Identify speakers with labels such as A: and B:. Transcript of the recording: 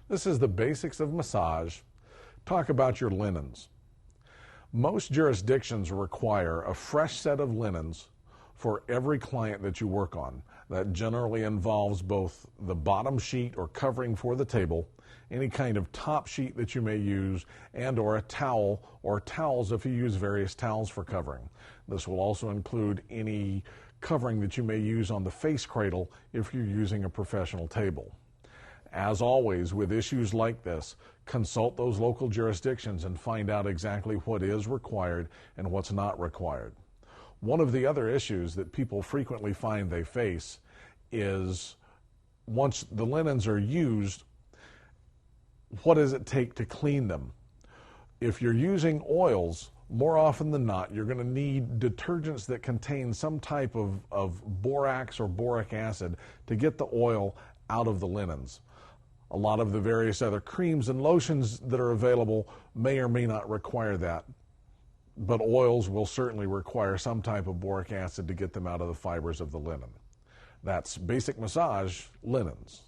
A: This is the basics of massage. Talk about your linens. Most jurisdictions require a fresh set of linens for every client that you work on. That generally involves both the bottom sheet or covering for the table, any kind of top sheet that you may use, and or a towel or towels if you use various towels for covering. This will also include any covering that you may use on the face cradle if you're using a professional table. As always, with issues like this, consult those local jurisdictions and find out exactly what is required and what's not required. One of the other issues that people frequently find they face is once the linens are used, what does it take to clean them? If you're using oils, more often than not, you're going to need detergents that contain some type of borax or boric acid to get the oil out of the linens. A lot of the various other creams and lotions that are available may or may not require that, but oils will certainly require some type of boric acid to get them out of the fibers of the linen. That's basic massage linens.